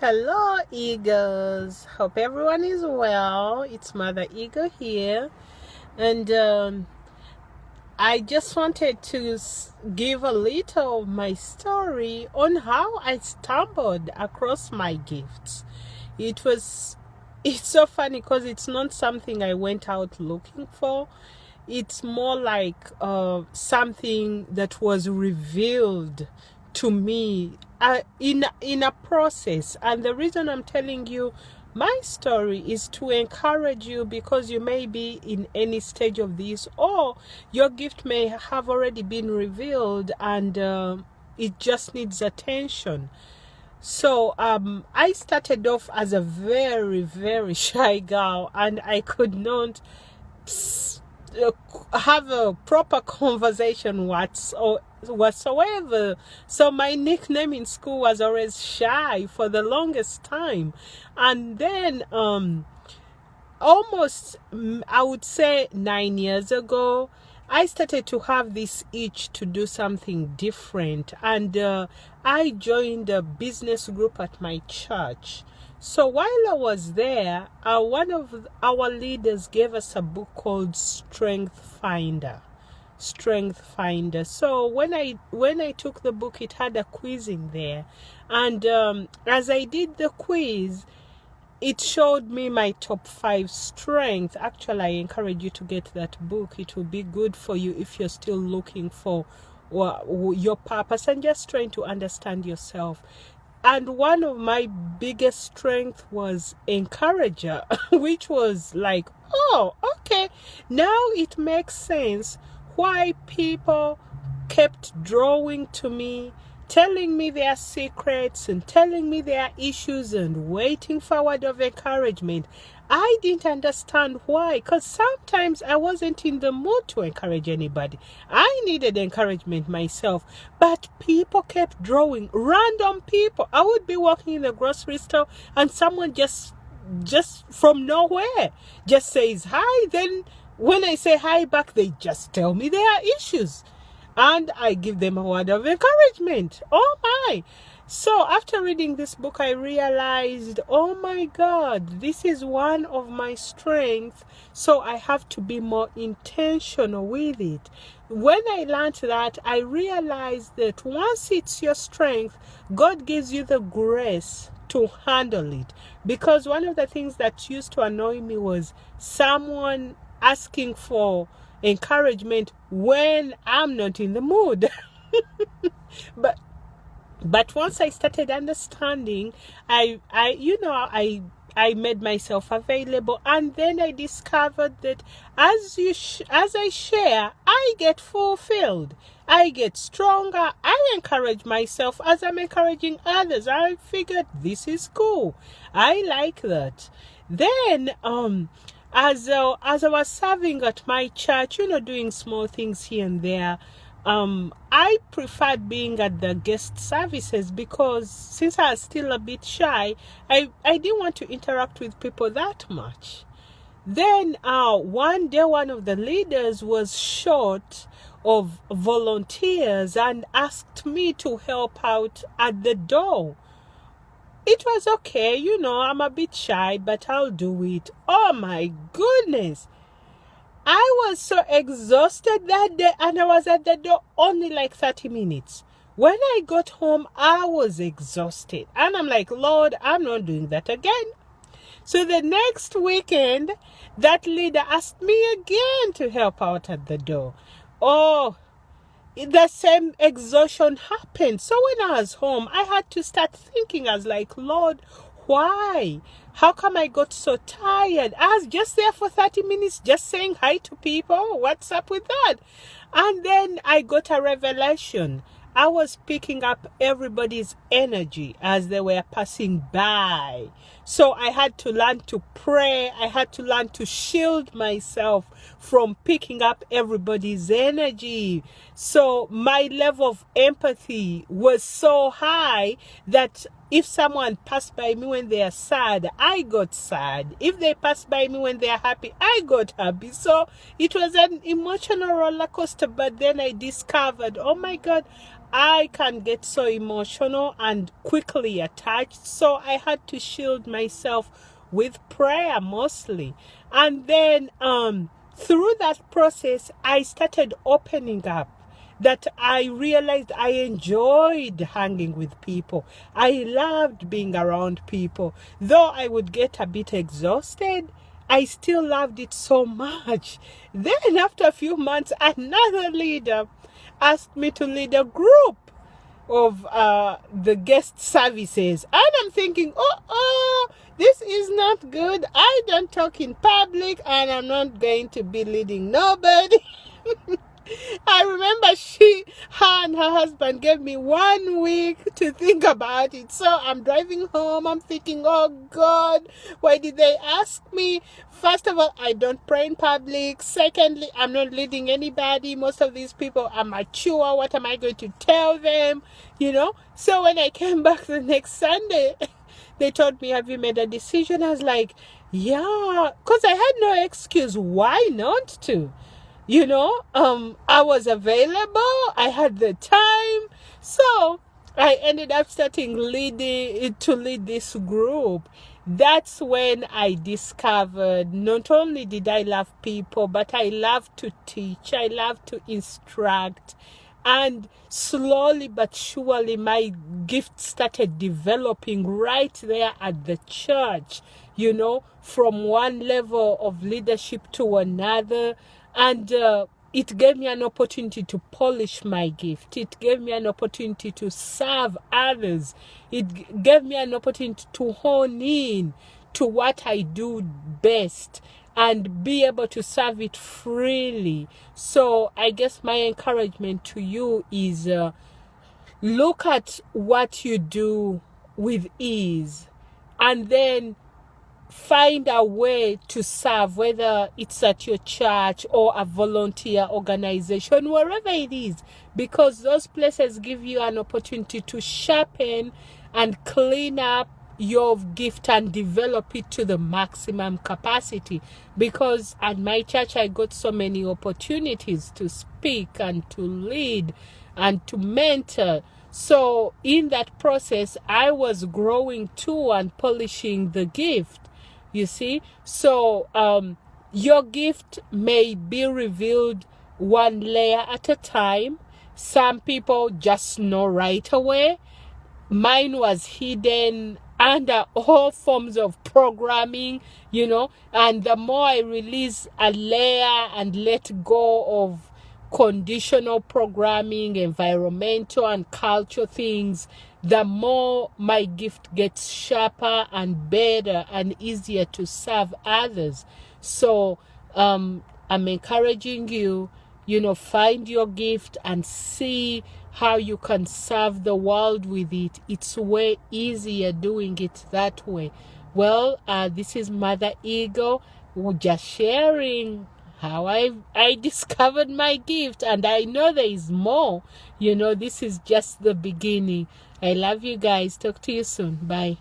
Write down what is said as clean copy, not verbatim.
Hello, Eagles. Hope everyone is well. It's Mother Eagle here, and I just wanted to give a little of my story on how I stumbled across my gifts. It's so funny because it's not something I went out looking for. It's more like something that was revealed to me in a process. And the reason I'm telling you my story is to encourage you, because you may be in any stage of this, or your gift may have already been revealed, and it just needs attention. So I started off as a very, very shy girl, and I could not have a proper conversation whatsoever. So my nickname in school was always Shy for the longest time. And then almost, I would say 9 years ago, I started to have this itch to do something different, and I joined a business group at my church. So while I was there, one of our leaders gave us a book called Strength Finder. So when I took the book, it had a quiz in there, and as I did the quiz, it showed me my top 5 strengths. Actually, I encourage you to get that book. It will be good for you if you're still looking for your purpose and just trying to understand yourself. And one of my biggest strengths was encourager, which was like, oh, okay, now it makes sense why people kept drawing to me, telling me their secrets and telling me their issues and waiting for a word of encouragement. I didn't understand why, because sometimes I wasn't in the mood to encourage anybody. I needed encouragement myself, but people kept drawing, random people. I would be walking in the grocery store and someone just from nowhere just says hi. Then when I say hi back, they just tell me their issues, and I give them a word of encouragement. Oh my! So after reading this book, I realized, oh my God, this is one of my strengths. So I have to be more intentional with it. When I learned that, I realized that once it's your strength, God gives you the grace to handle it. Because one of the things that used to annoy me was someone asking for encouragement when I'm not in the mood. But once I started understanding, I made myself available, and then I discovered that as I share, I get fulfilled. I get stronger. I encourage myself as I'm encouraging others. I figured this is cool. I like that. Then as I was serving at my church, doing small things here and there, I preferred being at the guest services, because since I was still a bit shy, I didn't want to interact with people that much. Then one day, one of the leaders was short of volunteers and asked me to help out at the door. It was okay, I'm a bit shy, but I'll do it. Oh my goodness! I was so exhausted that day, and I was at the door only like 30 minutes. When I got home, I was exhausted. And I'm like, Lord, I'm not doing that again. So the next weekend, that leader asked me again to help out at the door. Oh, the same exhaustion happened. So when I was home, I had to start thinking. I was like, Lord, why? How come I got so tired? I was just there for 30 minutes just saying hi to people. What's up with that? And then I got a revelation. I was picking up everybody's energy as they were passing by. So I had to learn to pray. I had to learn to shield myself from picking up everybody's energy. So my level of empathy was so high that If someone passed by me when they are sad, I got sad. If they passed by me when they are happy, I got happy. So it was an emotional roller coaster. But then I discovered, oh my God, I can get so emotional and quickly attached. So I had to shield myself with prayer mostly. And then through that process, I started opening up, that I realized I enjoyed hanging with people. I loved being around people. Though I would get a bit exhausted, I still loved it so much. Then after a few months, another leader asked me to lead a group of the guest services. And I'm thinking, this is not good. I don't talk in public and I'm not going to be leading nobody. I remember her and her husband gave me 1 week to think about it. So I'm driving home. I'm thinking, oh God, why did they ask me? First of all, I don't pray in public. Secondly, I'm not leading anybody. Most of these people are mature. What am I going to tell them? So when I came back the next Sunday, they told me, have you made a decision? I was like, yeah, because I had no excuse. Why not to? I was available. I had the time. So I ended up starting to lead this group. That's when I discovered not only did I love people, but I love to teach. I love to instruct. And slowly but surely, my gift started developing right there at the church, from one level of leadership to another. And it gave me an opportunity to polish my gift. It gave me an opportunity to serve others. It gave me an opportunity to hone in to what I do best and be able to serve it freely. So I guess my encouragement to you is look at what you do with ease and then find a way to serve, whether it's at your church or a volunteer organization, wherever it is, because those places give you an opportunity to sharpen and clean up your gift and develop it to the maximum capacity. Because at my church, I got so many opportunities to speak and to lead and to mentor. So in that process, I was growing too and polishing the gift. You see, so your gift may be revealed one layer at a time. Some people just know right away. Mine was hidden under all forms of programming, and the more I release a layer and let go of conditional programming, environmental and cultural things, the more my gift gets sharper and better and easier to serve others. So I'm encouraging you, find your gift and see how you can serve the world with it. It's way easier doing it that way. Well, this is Mother Eagle, just sharing how I discovered my gift, and I know there is more. This is just the beginning. I love you guys. Talk to you soon. Bye.